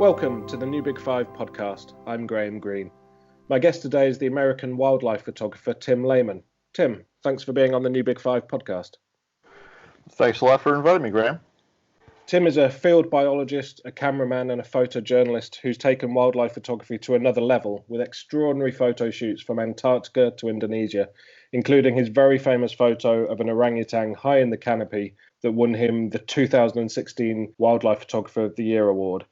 Welcome to the New Big Five podcast. I'm Graham Greene. My guest today is the American wildlife photographer Tim Laman. Tim, thanks for being on the New Big Five podcast. Thanks a lot for inviting me, Graham. Tim is a field biologist, a cameraman and a photojournalist who's taken wildlife photography to another level with extraordinary photo shoots from Antarctica to Indonesia, including his very famous photo of an orangutan high in the canopy that won him the 2016 Wildlife Photographer of the Year award.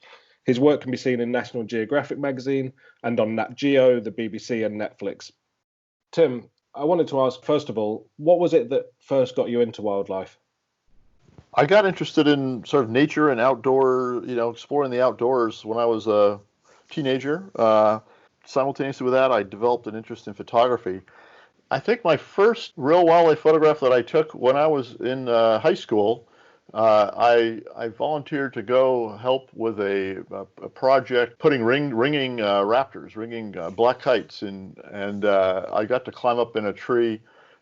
His work can be seen in National Geographic magazine and on Nat Geo, the BBC and Netflix. Tim, I wanted to ask, first of all, what was it that first got you into wildlife? I got interested in sort of nature and outdoor, exploring the outdoors when I was a teenager. Simultaneously with that, I developed an interest in photography. I think my first real wildlife photograph that I took when I was in high school, I volunteered to go help with a project putting ringing raptors, ringing black kites, and I got to climb up in a tree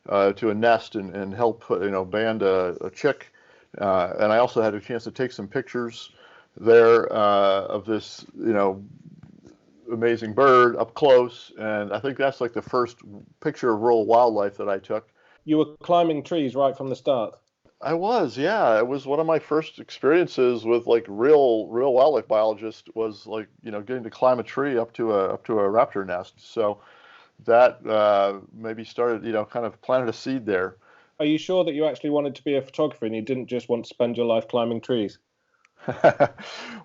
to a nest and help band a chick. And I also had a chance to take some pictures there of this, amazing bird up close. And I think that's like the first picture of rural wildlife that I took. You were climbing trees right from the start. I was, yeah. It was one of my first experiences with like real wildlife biologist was like, getting to climb a tree up to a raptor nest. So that maybe started, kind of planted a seed there. Are you sure that you actually wanted to be a photographer and you didn't just want to spend your life climbing trees?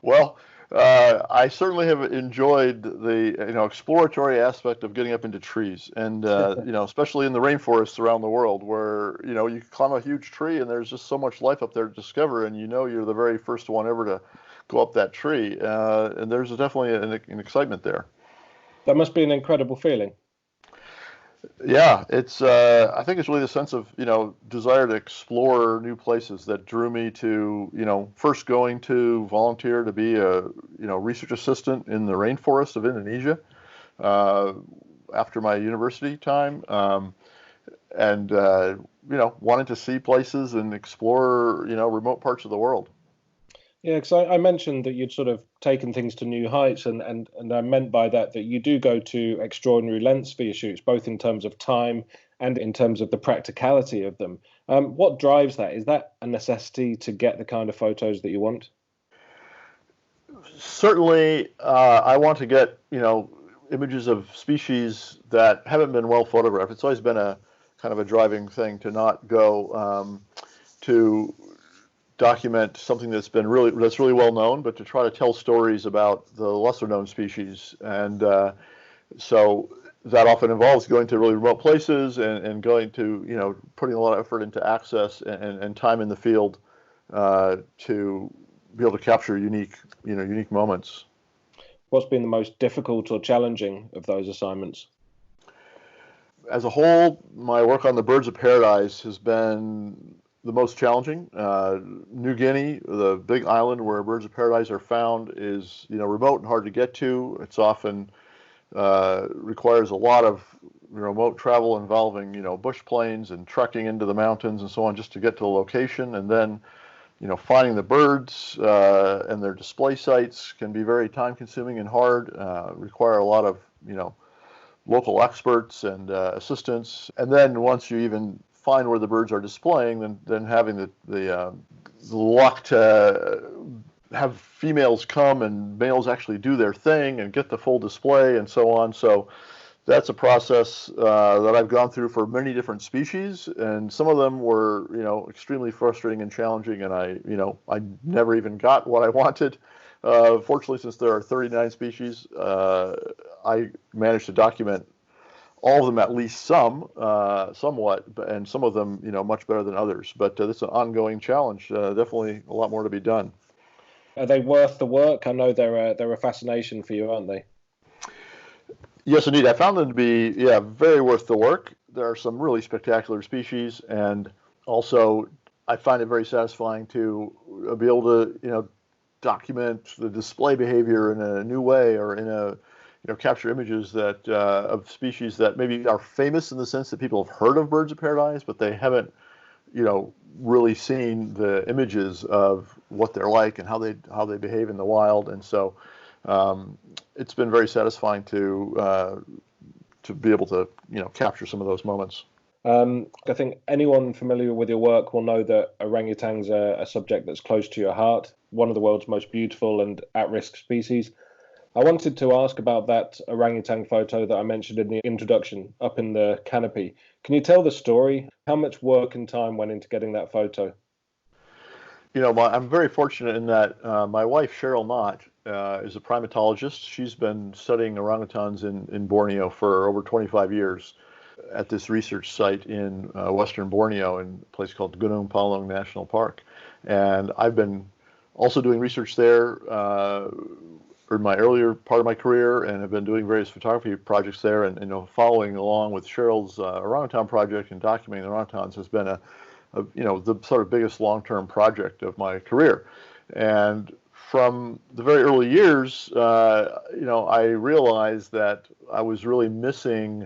Well, I certainly have enjoyed the exploratory aspect of getting up into trees, and especially in the rainforests around the world, where you can climb a huge tree and there's just so much life up there to discover, and you're the very first one ever to go up that tree, and there's definitely an excitement there. That must be an incredible feeling. Yeah, it's. I think it's really the sense of desire to explore new places that drew me to first going to volunteer to be a research assistant in the rainforest of Indonesia after my university time, and wanting to see places and explore remote parts of the world. Yeah, because I mentioned that you'd sort of taken things to new heights, and I meant by that you do go to extraordinary lengths for your shoots, both in terms of time and in terms of the practicality of them. What drives that? Is that a necessity to get the kind of photos that you want? Certainly, I want to get images of species that haven't been well photographed. It's always been a kind of a driving thing to not go to document something that's really well known, but to try to tell stories about the lesser known species. And so that often involves going to really remote places and going to putting a lot of effort into access and time in the field to be able to capture unique moments. What's been the most difficult or challenging of those assignments? As a whole, my work on the birds of paradise has been the most challenging. New Guinea, the big island where birds of paradise are found, is remote and hard to get to. It's often requires a lot of remote travel involving bush planes and trekking into the mountains and so on just to get to the location. And then finding the birds and their display sites can be very time consuming and hard. Require a lot of local experts and assistants. And then once you even find where the birds are displaying, then having the luck to have females come and males actually do their thing and get the full display and so on. So that's a process that I've gone through for many different species, and some of them were extremely frustrating and challenging, and I never even got what I wanted. Fortunately, since there are 39 species, I managed to document all of them, at least somewhat, and some of them, much better than others. But it's an ongoing challenge. Definitely a lot more to be done. Are they worth the work? I know they're a fascination for you, aren't they? Yes, indeed. I found them to be, very worth the work. There are some really spectacular species, and also I find it very satisfying to be able to, document the display behavior in a new way, or in a capture images that of species that maybe are famous in the sense that people have heard of birds of paradise, but they haven't, really seen the images of what they're like and how they behave in the wild. And so It's been very satisfying to be able to capture some of those moments. I think anyone familiar with your work will know that orangutans are a subject that's close to your heart, one of the world's most beautiful and at-risk species. I wanted to ask about that orangutan photo that I mentioned in the introduction up in the canopy. Can you tell the story? How much work and time went into getting that photo? I'm very fortunate in that my wife, Cheryl Knott, is a primatologist. She's been studying orangutans in Borneo for over 25 years at this research site in western Borneo in a place called Gunung Palau National Park. And I've been also doing research there in my earlier part of my career, and have been doing various photography projects there, and following along with Cheryl's orangutan project and documenting the orangutans has been the sort of biggest long-term project of my career. And from the very early years, I realized that I was really missing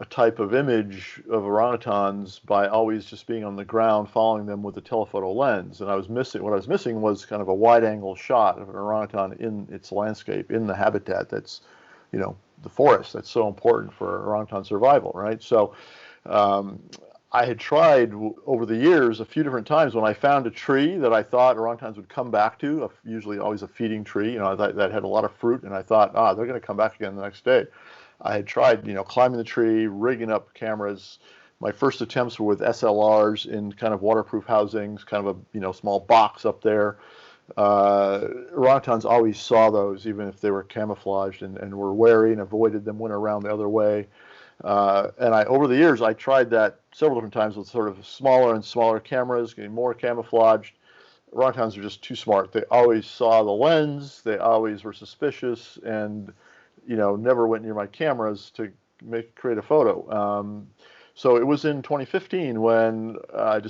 a type of image of orangutans by always just being on the ground, following them with a telephoto lens. And what I was missing was kind of a wide-angle shot of an orangutan in its landscape, in the habitat that's, the forest that's so important for orangutan survival, right? So I had tried over the years a few different times when I found a tree that I thought orangutans would come back to, usually always a feeding tree, that had a lot of fruit, and I thought, they're going to come back again the next day. I had tried, climbing the tree, rigging up cameras. My first attempts were with SLRs in kind of waterproof housings, kind of a small box up there. Orangutans always saw those, even if they were camouflaged, and were wary and avoided them, went around the other way. And over the years, I tried that several different times with sort of smaller and smaller cameras, getting more camouflaged. Orangutans are just too smart. They always saw the lens. They always were suspicious, and never went near my cameras to create a photo. So it was in 2015 when I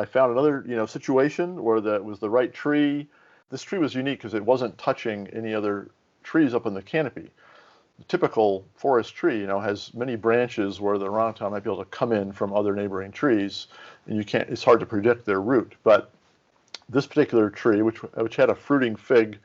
found another situation where it was the right tree. This tree was unique because it wasn't touching any other trees up in the canopy. The typical forest tree, has many branches where the orangutan might be able to come in from other neighboring trees, and it's hard to predict their route. But this particular tree, which had a fruiting fig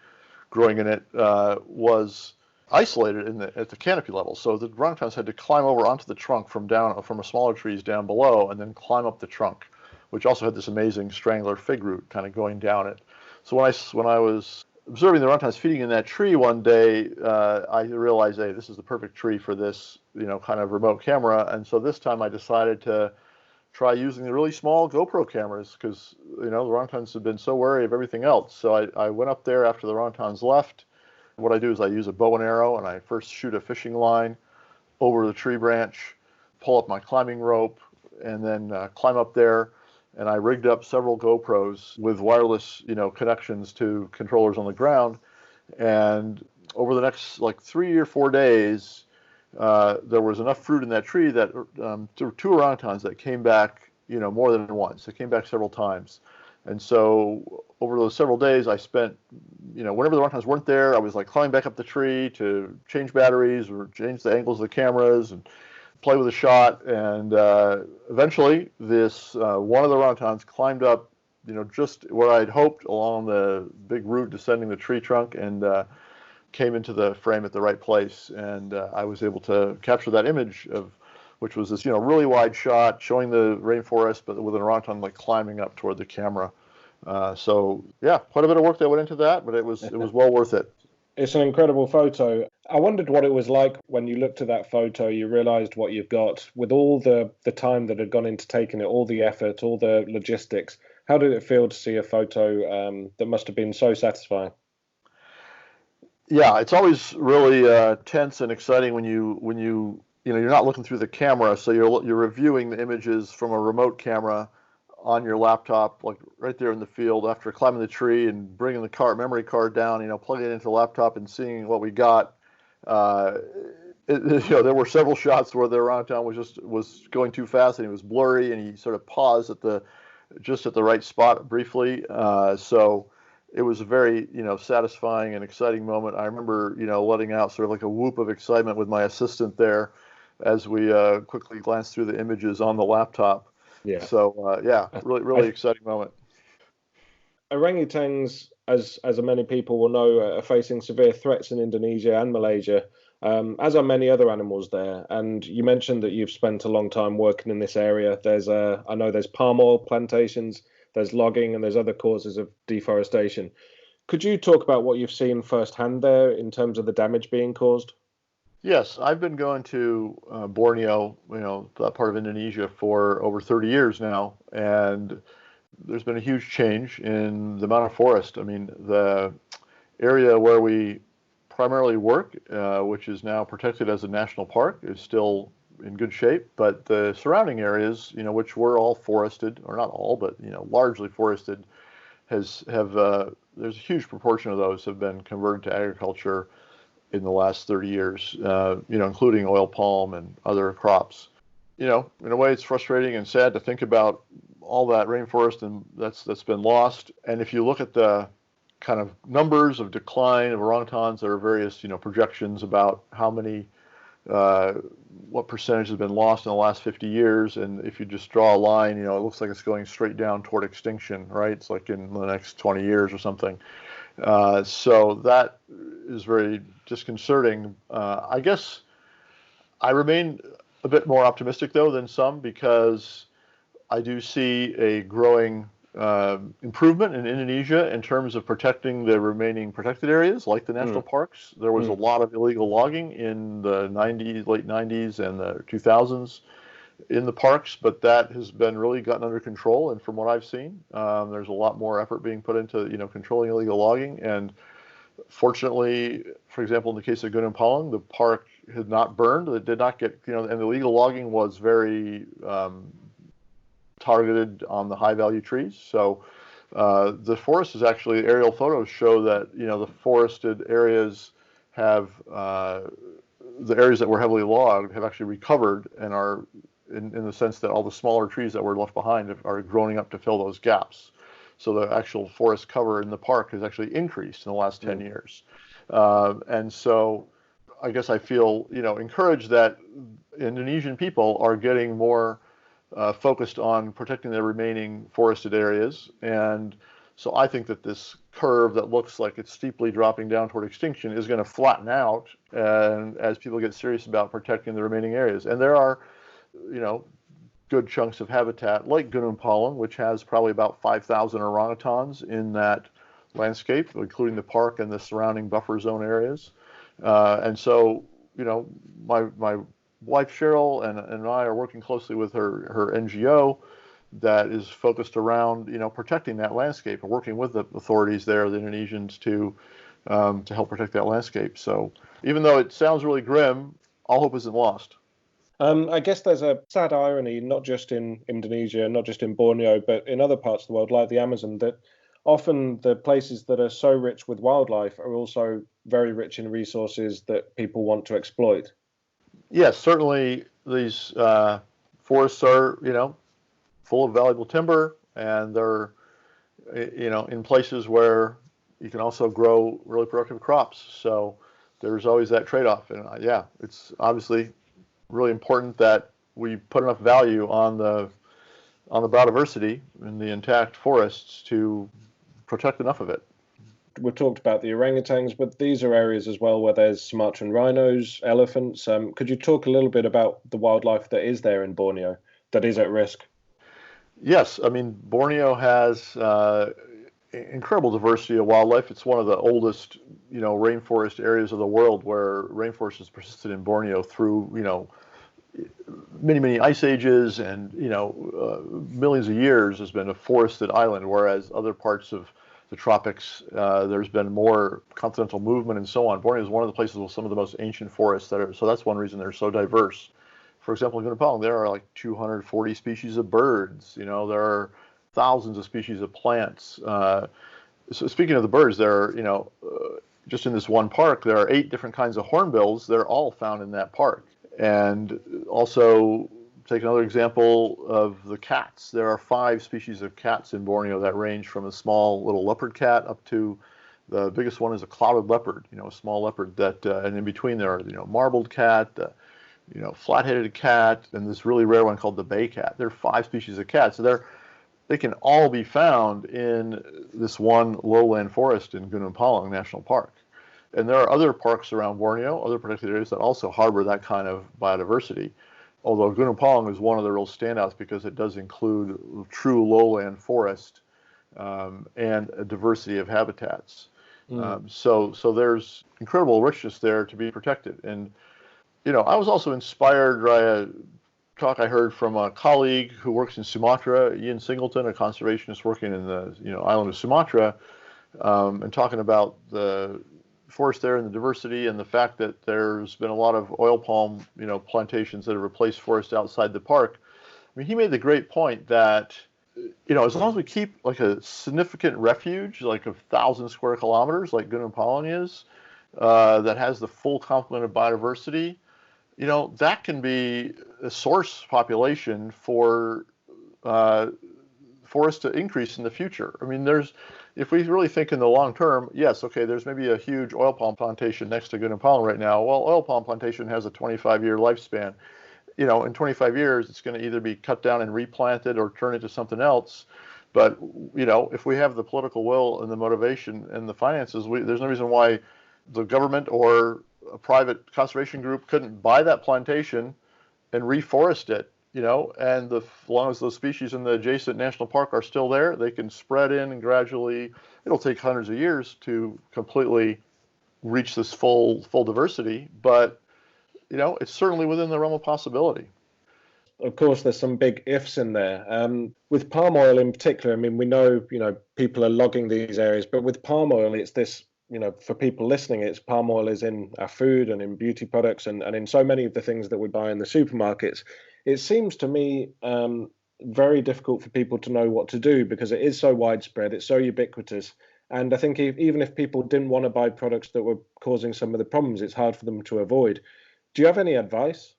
growing in it, was isolated at the canopy level. So the orangutans had to climb over onto the trunk from a smaller trees down below, and then climb up the trunk, which also had this amazing strangler fig root kind of going down it. So when I was observing the orangutans feeding in that tree one day, I realized, hey, this is the perfect tree for this, kind of remote camera. And so this time I decided to try using the really small GoPro cameras because, the orangutans have been so wary of everything else. So I went up there after the orangutans left. What I do is I use a bow and arrow, and I first shoot a fishing line over the tree branch, pull up my climbing rope, and then climb up there. And I rigged up several GoPros with wireless, connections to controllers on the ground. And over the next 3 or 4 days, there was enough fruit in that tree that there were two orangutans that came back, more than once. They came back several times. And so over those several days, I spent, whenever the orangutans weren't there, I was climbing back up the tree to change batteries or change the angles of the cameras and play with a shot. And eventually, this one of the orangutans climbed up, just where I'd hoped along the big root descending the tree trunk, and came into the frame at the right place. And I was able to capture that image which was this, really wide shot showing the rainforest, but with an orangutan climbing up toward the camera. So yeah, quite a bit of work that went into that, but it was well worth it. It's an incredible photo. I wondered what it was like when you looked at that photo, you realized what you've got with all the time that had gone into taking it, all the effort, all the logistics. How did it feel to see a photo that must have been so satisfying? Yeah, it's always really tense and exciting when you're not looking through the camera, so you're reviewing the images from a remote camera on your laptop, right there in the field after climbing the tree and bringing the memory card down, plugging it into the laptop and seeing what we got. There were several shots where the orangutan was going too fast and he was blurry, and he sort of paused just at the right spot briefly. So it was a very, satisfying and exciting moment. I remember, letting out sort of a whoop of excitement with my assistant there as we quickly glanced through the images on the laptop. Yeah. So, really exciting moment. Orangutans as many people will know, are facing severe threats in Indonesia and Malaysia, as are many other animals there. And you mentioned that you've spent a long time working in this area. I know there's palm oil plantations, there's logging, and there's other causes of deforestation. Could you talk about what you've seen firsthand there in terms of the damage being caused? Yes, I've been going to Borneo, that part of Indonesia for over 30 years now, and there's been a huge change in the amount of forest. I mean, the area where we primarily work, which is now protected as a national park, is still in good shape, but the surrounding areas, which were all forested, or not all, but largely forested, there's a huge proportion of those have been converted to agriculture in the last 30 years, including oil palm and other crops. In a way, it's frustrating and sad to think about all that rainforest and that's been lost. And if you look at the kind of numbers of decline of orangutans, there are various, projections about how many, what percentage has been lost in the last 50 years. And if you just draw a line, it looks like it's going straight down toward extinction, right? It's like in the next 20 years or something. So that is very disconcerting. I guess I remain a bit more optimistic, though, than some, because I do see a growing improvement in Indonesia in terms of protecting the remaining protected areas, like the national parks. There was a lot of illegal logging in the late 90s and the 2000s in the parks, but that has been really gotten under control. And from what I've seen, there's a lot more effort being put into controlling illegal logging. And fortunately, for example, in the case of Gunung Palau, the park had not burned. It did not get and the illegal logging was very targeted on the high value trees. So the forest is actually, aerial photos show that the forested areas have the areas that were heavily logged have actually recovered and are in the sense that all the smaller trees that were left behind are growing up to fill those gaps. So the actual forest cover in the park has actually increased in the last 10 years. And so I guess I feel, encouraged that Indonesian people are getting more focused on protecting the remaining forested areas. And so I think that this curve that looks like it's steeply dropping down toward extinction is going to flatten out, and as people get serious about protecting the remaining areas. And there are, good chunks of habitat like Gunung Palau, which has probably about 5,000 orangutans in that landscape, including the park and the surrounding buffer zone areas. And so, my wife Cheryl and I are working closely with her NGO that is focused around protecting that landscape and working with the authorities there, the Indonesians, to help protect that landscape. So even though it sounds really grim, all hope isn't lost. I guess there's a sad irony, not just in Indonesia, not just in Borneo, but in other parts of the world, like the Amazon, that often the places that are so rich with wildlife are also very rich in resources that people want to exploit. Yes, certainly these forests are, full of valuable timber, and they're, in places where you can also grow really productive crops. So there's always that trade-off. And it's obviously really important that we put enough value on the biodiversity in the intact forests to protect enough of it. We've talked about the orangutans, but these are areas as well where there's Sumatran rhinos, elephants. Could you talk a little bit about the wildlife that is there in Borneo that is at risk? Yes, I mean, Borneo has incredible diversity of wildlife. It's one of the oldest, rainforest areas of the world, where rainforest has persisted in Borneo through, many, many ice ages, and, millions of years has been a forested island, whereas other parts of the tropics, there's been more continental movement and so on. Borneo is one of the places with some of the most ancient forests so that's one reason they're so diverse. For example, in Gunung Palau, there are like 240 species of birds. There are thousands of species of plants. So speaking of the birds, there are, just in this one park, there are 8 different kinds of hornbills. They're all found in that park. And also, take another example of the cats. There are 5 species of cats in Borneo that range from a small little leopard cat up to the biggest one is a clouded leopard, a small leopard that, and in between there are, marbled cat, flat-headed cat, and this really rare one called the bay cat. There are 5 species of cats. So they can all be found in this one lowland forest in Gunung Palau National Park. And there are other parks around Borneo, other protected areas that also harbor that kind of biodiversity. Although Gunung Palau is one of the real standouts because it does include true lowland forest and a diversity of habitats. So there's incredible richness there to be protected. And, I was also inspired by a talk I heard from a colleague who works in Sumatra, Ian Singleton, a conservationist working in the island of Sumatra, and talking about the forest there and the diversity and the fact that there's been a lot of oil palm, plantations that have replaced forest outside the park. I mean, he made the great point that, as long as we keep like a significant refuge, like 1,000 square kilometers, like Gunung Palau is, that has the full complement of biodiversity, that can be a source population for forest to increase in the future. I mean, if we really think in the long term, yes, okay, there's maybe a huge oil palm plantation next to Gunung Palau right now. Well, oil palm plantation has a 25-year lifespan. In 25 years, it's going to either be cut down and replanted or turn into something else. But, if we have the political will and the motivation and the finances, there's no reason why the government or a private conservation group couldn't buy that plantation and reforest it, and as long as those species in the adjacent national park are still there, they can spread in and gradually, it'll take hundreds of years to completely reach this full diversity, but, it's certainly within the realm of possibility. Of course, there's some big ifs in there. With palm oil in particular, I mean, we know, people are logging these areas, but with palm oil, it's this, for people listening, it's palm oil is in our food and in beauty products and in so many of the things that we buy in the supermarkets. It seems to me very difficult for people to know what to do because it is so widespread, it's so ubiquitous. And I think even if people didn't want to buy products that were causing some of the problems, it's hard for them to avoid. Do you have any advice?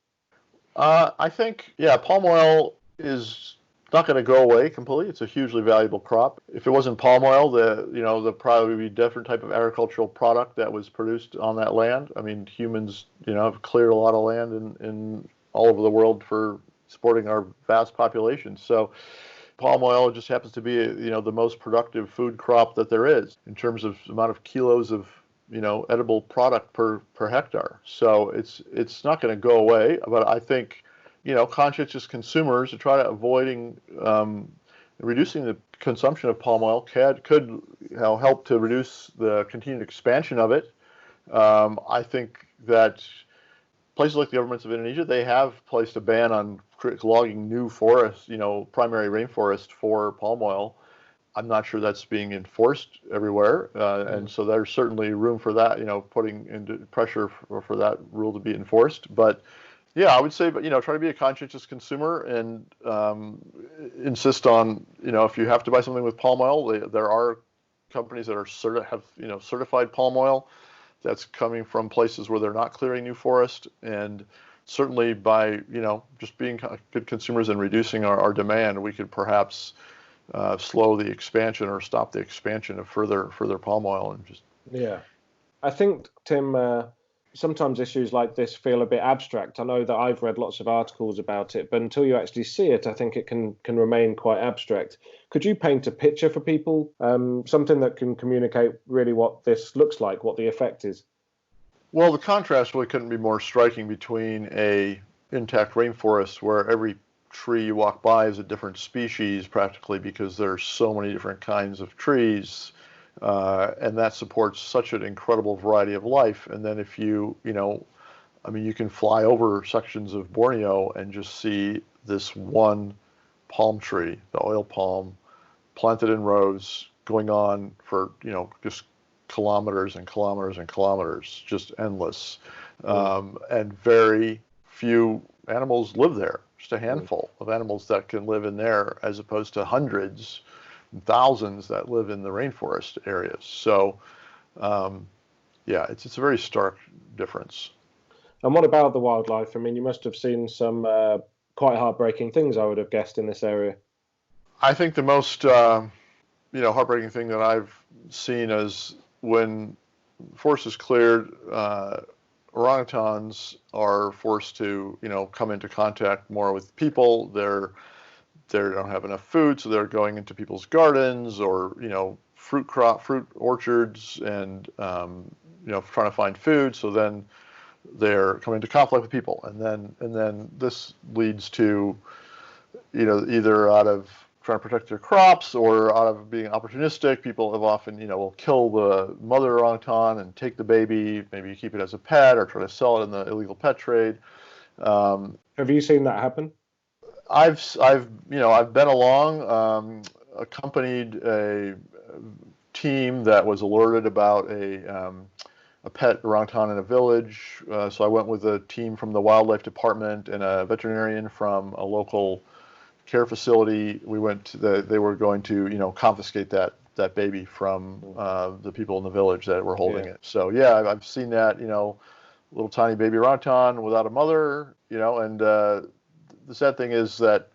I think, palm oil is not going to go away completely. It's a hugely valuable crop. If it wasn't palm oil, there'd probably be a different type of agricultural product that was produced on that land. I mean, humans, have cleared a lot of land in all over the world for supporting our vast population. So palm oil just happens to be, the most productive food crop that there is in terms of amount of kilos of, edible product per hectare. So it's not going to go away, but I think, conscientious consumers to try to avoiding reducing the consumption of palm oil could help to reduce the continued expansion of it. I think that places like the governments of Indonesia, they have placed a ban on logging new forest, primary rainforest for palm oil. I'm not sure that's being enforced everywhere, and so there's certainly room for that, putting into pressure for that rule to be enforced. But I would say, try to be a conscientious consumer and insist on, if you have to buy something with palm oil, there are companies that have certified palm oil that's coming from places where they're not clearing new forest, and certainly by just being good consumers and reducing our demand, we could perhaps slow the expansion or stop the expansion of further palm oil and just. Yeah, I think, Tim, sometimes issues like this feel a bit abstract. I know that I've read lots of articles about it, but until you actually see it, I think it can remain quite abstract. Could you paint a picture for people, something that can communicate really what this looks like, what the effect is? Well, the contrast really couldn't be more striking between a intact rainforest where every tree you walk by is a different species practically because there's so many different kinds of trees, and that supports such an incredible variety of life. And then if you can fly over sections of Borneo and just see this one palm tree, the oil palm, planted in rows, going on for just kilometers and kilometers and kilometers, just endless, and very few animals live there. Just a handful of animals that can live in there, as opposed to hundreds, thousands that live in the rainforest areas. So, it's a very stark difference. And what about the wildlife? I mean, you must have seen some quite heartbreaking things, I would have guessed, in this area. I think the most, heartbreaking thing that I've seen is when forest is cleared, orangutans are forced to, come into contact more with people. They're they don't have enough food, so they're going into people's gardens or fruit orchards, and trying to find food. So then they're coming into conflict with people, and then this leads to either out of trying to protect their crops or out of being opportunistic. People have often will kill the mother orangutan and take the baby, maybe keep it as a pet or try to sell it in the illegal pet trade. Have you seen that happen? I've been along, accompanied a team that was alerted about a pet orangutan in a village. So I went with a team from the wildlife department and a veterinarian from a local care facility. They were going to confiscate that baby from the people in the village that were holding it. So yeah, I've seen that, little tiny baby orangutan without a mother, and the sad thing is that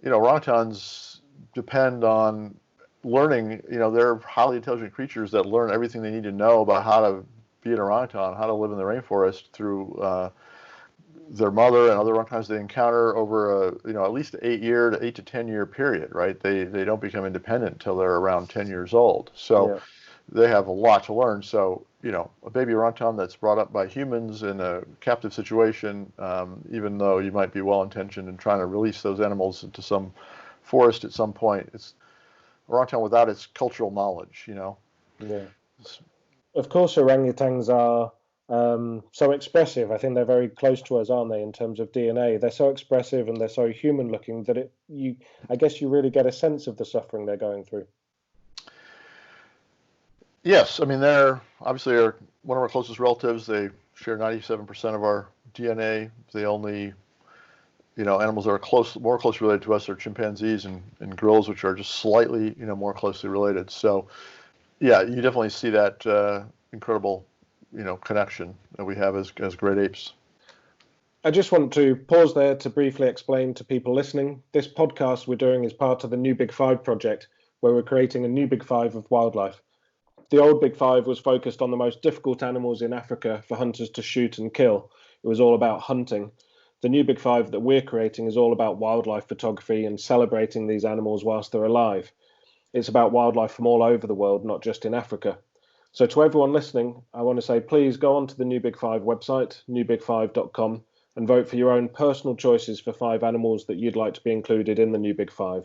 orangutans depend on learning. They're highly intelligent creatures that learn everything they need to know about how to be an orangutan, how to live in the rainforest through their mother and other orangutans they encounter over at least 8 to 10 year period, right? They don't become independent until they're around 10 years old. So they have a lot to learn. So a baby orangutan that's brought up by humans in a captive situation, even though you might be well intentioned in trying to release those animals into some forest at some point, it's orangutan without its cultural knowledge. Yeah. Of course, orangutans are so expressive. I think they're very close to us, aren't they, in terms of DNA? They're so expressive and they're so human-looking that I guess you really get a sense of the suffering they're going through. Yes, I mean they're obviously one of our closest relatives. They share 97% of our DNA. The only animals that are more closely related to us are chimpanzees and gorillas, which are just slightly more closely related. So yeah, you definitely see that incredible connection that we have as great apes. I just want to pause there to briefly explain to people listening. This podcast we're doing is part of the New Big Five project, where we're creating a new Big Five of wildlife. The old Big Five was focused on the most difficult animals in Africa for hunters to shoot and kill. It was all about hunting. The new Big Five that we're creating is all about wildlife photography and celebrating these animals whilst they're alive. It's about wildlife from all over the world, not just in Africa. So to everyone listening, I want to say, please go on to the New Big Five website, newbig5.com, and vote for your own personal choices for 5 animals that you'd like to be included in the New Big Five.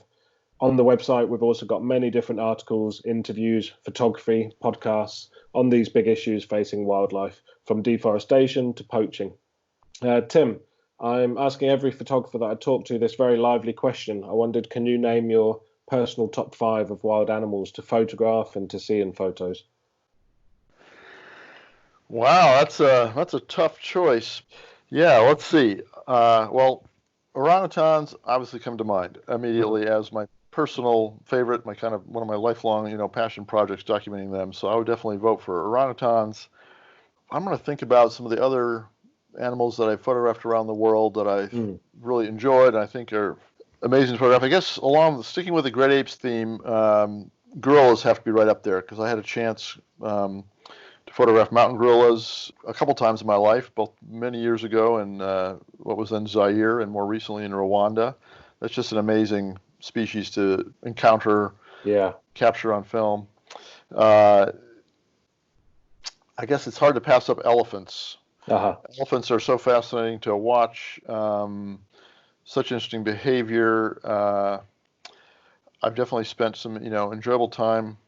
On the website, we've also got many different articles, interviews, photography, podcasts on these big issues facing wildlife, from deforestation to poaching. Tim, I'm asking every photographer that I talk to this very lively question. I wondered, can you name your personal top 5 of wild animals to photograph and to see in photos? Wow, that's a tough choice. Yeah, let's see. Well, orangutans obviously come to mind immediately as my personal favorite, my kind of one of my lifelong, passion projects, documenting them. So I would definitely vote for orangutans. I'm going to think about some of the other animals that I photographed around the world that I really enjoyed and I think are amazing to photograph. I guess sticking with the great apes theme, gorillas have to be right up there because I had a chance to photograph mountain gorillas a couple times in my life, both many years ago in what was then Zaire and more recently in Rwanda. That's just an amazing species to encounter, capture on film. I guess it's hard to pass up elephants. Elephants are so fascinating to watch, such interesting behavior. I've definitely spent some, enjoyable time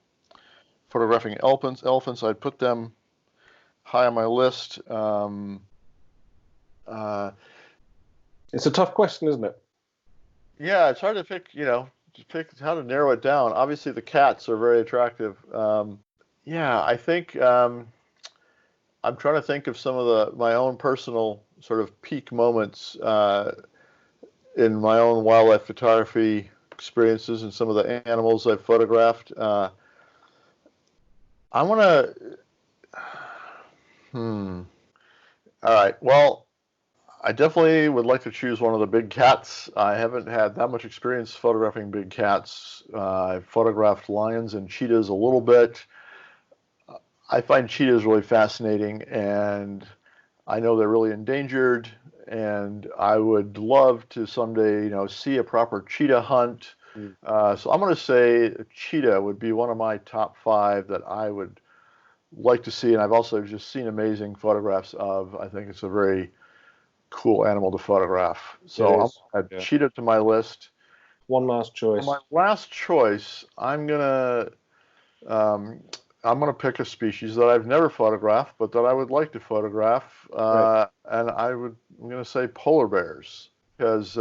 photographing elephants. I'd put them high on my list. It's a tough question, isn't it? Yeah, it's hard to pick, how to narrow it down. Obviously, the cats are very attractive. I think I'm trying to think of some of my own personal sort of peak moments in my own wildlife photography experiences and some of the animals I've photographed. I want to. All right. Well, I definitely would like to choose one of the big cats. I haven't had that much experience photographing big cats. I've photographed lions and cheetahs a little bit. I find cheetahs really fascinating, and I know they're really endangered, and I would love to someday, see a proper cheetah hunt. Mm. So I'm going to say a cheetah would be one of my top 5 that I would like to see, and I've also just seen amazing photographs of. I think it's a very cool animal to photograph. It So I'm is. going to add Yeah. cheetah to my list. One last For my choice. last choice, um, I'm gonna pick a species that I've never photographed, but that I would like to photograph, Great. and I'm gonna say polar bears, because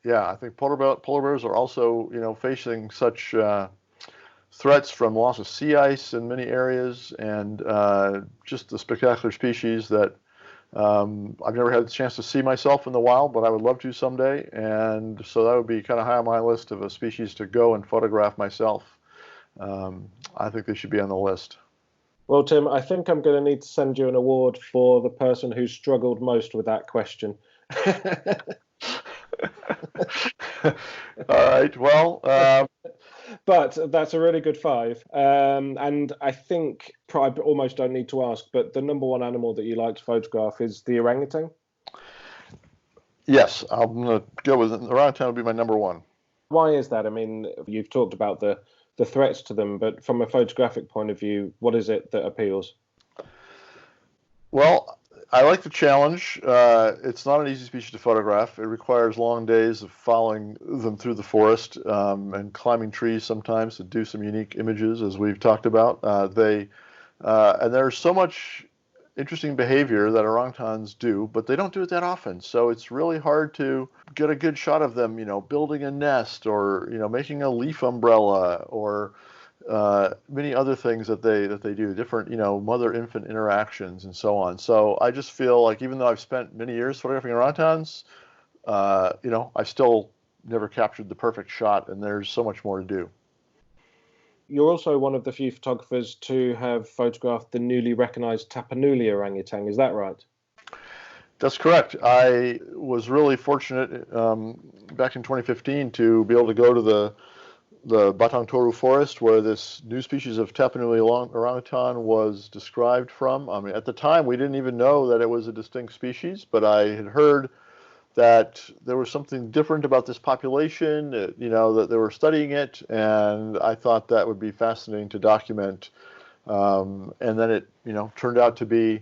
yeah, I think polar bears are also facing such threats from loss of sea ice in many areas, and just a spectacular species that I've never had the chance to see myself in the wild, but I would love to someday. And so that would be kind of high on my list of a species to go and photograph myself. I think they should be on the list. Well, Tim, I think I'm going to need to send you an award for the person who struggled most with that question. All right. Well, But that's a really good 5. And I think I almost don't need to ask, but the number one animal that you like to photograph is the orangutan. yes, I'm going to go with it. Orangutan would be my number 1. Why is that? I mean, you've talked about the threats to them, but from a photographic point of view, what is it that appeals? Well, I like the challenge. It's not an easy species to photograph. It requires long days of following them through the forest and climbing trees sometimes to do some unique images, as we've talked about. And there's so much interesting behavior that orangutans do, but they don't do it that often. So it's really hard to get a good shot of them, building a nest or, making a leaf umbrella or many other things that they do, different mother-infant interactions and so on. So I just feel like even though I've spent many years photographing orangutans, I still never captured the perfect shot, and there's so much more to do. You're also one of the few photographers to have photographed the newly recognized Tapanuli orangutan. Is that right? That's correct. I was really fortunate back in 2015 to be able to go to the Batang Toru forest where this new species of Tapanuli orangutan was described from. I mean, at the time, we didn't even know that it was a distinct species, but I had heard that there was something different about this population, that they were studying it, and I thought that would be fascinating to document. And then it, turned out to be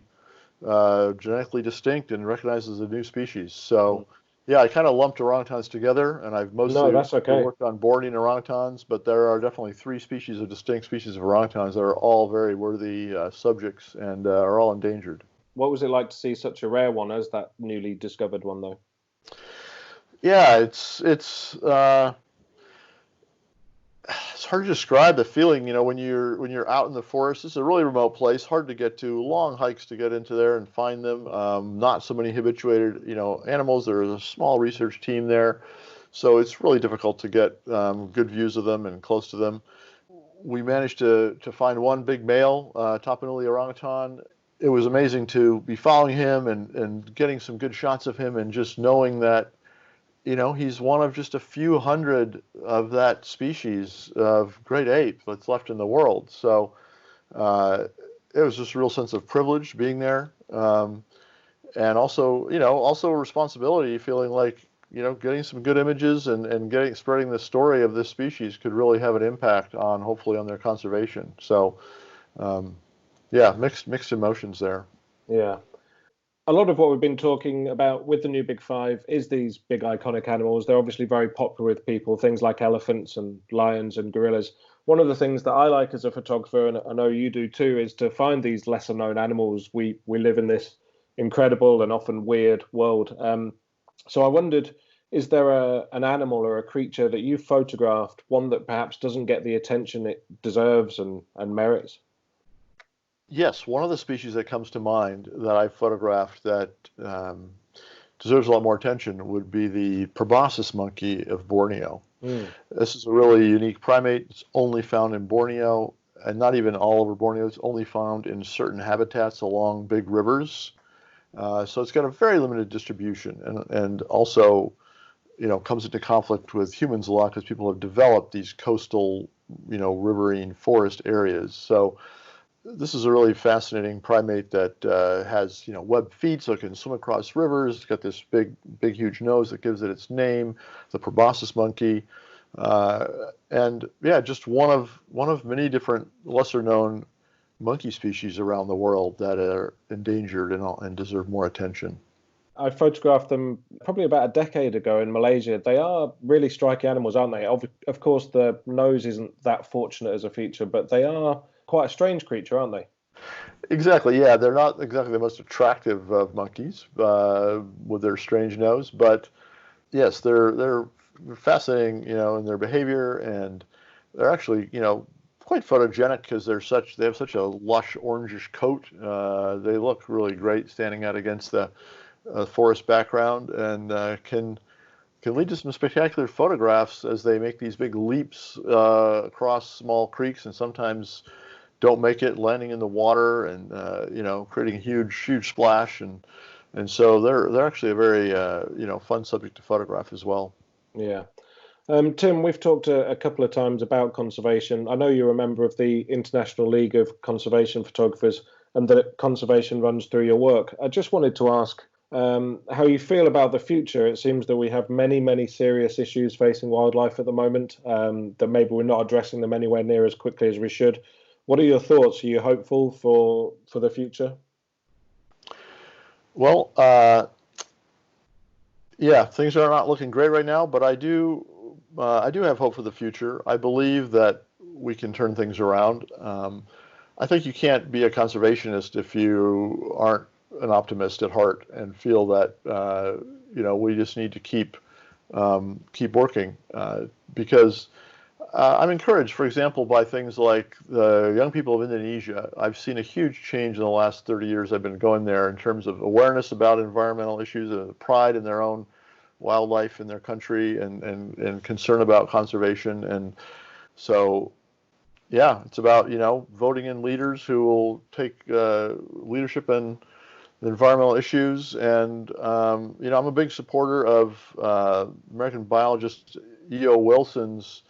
genetically distinct and recognized as a new species. So, yeah, I kind of lumped orangutans together, and I've No, mostly that's okay. worked on Bornean orangutans, but there are definitely 3 species of distinct species of orangutans that are all very worthy subjects and are all endangered. What was it like to see such a rare one as that newly discovered one, though? Yeah, it's hard to describe the feeling, when you're out in the forest. It's a really remote place, hard to get to, long hikes to get into there and find them. Not so many habituated, animals. There's a small research team there, so it's really difficult to get good views of them and close to them. We managed to find one big male Tapanuli orangutan. It was amazing to be following him and getting some good shots of him, and just knowing that he's one of just a few hundred of that species of great ape that's left in the world. So it was just a real sense of privilege being there, and also a responsibility, feeling like getting some good images and spreading the story of this species could really have an impact on, hopefully, on their conservation. So yeah, mixed emotions there. Yeah. A lot of what we've been talking about with the new Big 5 is these big iconic animals. They're obviously very popular with people, things like elephants and lions and gorillas. One of the things that I like as a photographer, and I know you do too, is to find these lesser known animals. We live in this incredible and often weird world. So I wondered, is there an animal or a creature that you photographed, one that perhaps doesn't get the attention it deserves and merits? Yes, one of the species that comes to mind that I photographed that deserves a lot more attention would be the Proboscis monkey of Borneo. Mm. This is a really unique primate. It's only found in Borneo, and not even all over Borneo. It's only found in certain habitats along big rivers. So it's got a very limited distribution, and also, comes into conflict with humans a lot because people have developed these coastal, riverine forest areas. So this is a really fascinating primate that has, webbed feet, so it can swim across rivers. It's got this big, huge nose that gives it its name, the Proboscis monkey. And yeah, just one of many different lesser-known monkey species around the world that are endangered and deserve more attention. I photographed them probably about a decade ago in Malaysia. They are really striking animals, aren't they? Of course, the nose isn't that fortunate as a feature, but they are quite a strange creature, aren't they? Exactly, yeah. They're not exactly the most attractive of monkeys with their strange nose, but yes, they're fascinating, in their behavior, and they're actually, quite photogenic because they have such a lush orangish coat. They look really great standing out against the forest background, and can lead to some spectacular photographs as they make these big leaps across small creeks, and sometimes don't make it, landing in the water and creating a huge splash, and so they're actually a very fun subject to photograph as well. Yeah. Tim, we've talked a couple of times about conservation. I know you're a member of the International League of Conservation Photographers and that conservation runs through your work. I just wanted to ask how you feel about the future. It seems that we have many serious issues facing wildlife at the moment, that maybe we're not addressing them anywhere near as quickly as we should. What are your thoughts? Are you hopeful for the future? Well, yeah, things are not looking great right now, but I do have hope for the future. I believe that we can turn things around. I think you can't be a conservationist if you aren't an optimist at heart and feel that we just need to keep working, because I'm encouraged, for example, by things like the young people of Indonesia. I've seen a huge change in the last 30 years I've been going there in terms of awareness about environmental issues, pride in their own wildlife in their country, and concern about conservation. And so, yeah, it's about, voting in leaders who will take leadership in environmental issues. And, I'm a big supporter of American biologist E.O. Wilson's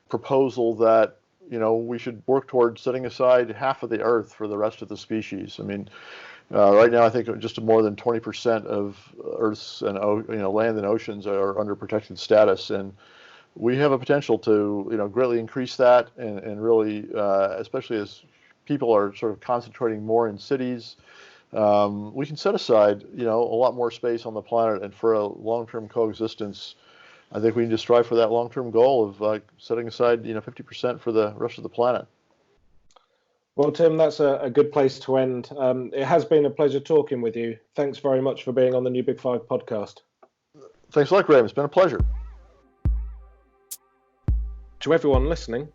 proposal that we should work towards setting aside half of the earth for the rest of the species. I mean, right now I think just more than 20% of Earth's and land and oceans are under protected status, and we have a potential to greatly increase that, and really, especially as people are sort of concentrating more in cities, we can set aside a lot more space on the planet, and for a long-term coexistence, I think we need to strive for that long-term goal of setting aside 50% for the rest of the planet. Well, Tim, that's a good place to end. It has been a pleasure talking with you. Thanks very much for being on the New Big Five podcast. Thanks a lot, Graham. It's been a pleasure. To everyone listening,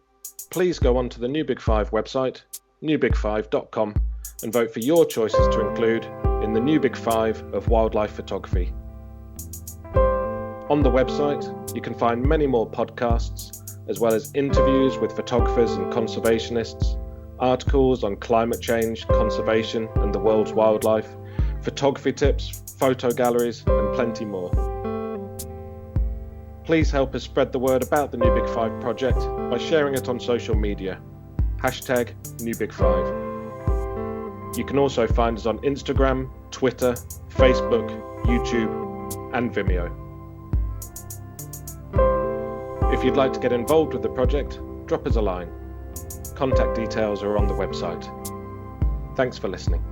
please go onto the New Big Five website, newbig5.com, and vote for your choices to include in the New Big Five of wildlife photography. On the website, you can find many more podcasts, as well as interviews with photographers and conservationists, articles on climate change, conservation, and the world's wildlife, photography tips, photo galleries, and plenty more. Please help us spread the word about the New Big Five project by sharing it on social media. #NewBig5. You can also find us on Instagram, Twitter, Facebook, YouTube, and Vimeo. If you'd like to get involved with the project, drop us a line. Contact details are on the website. Thanks for listening.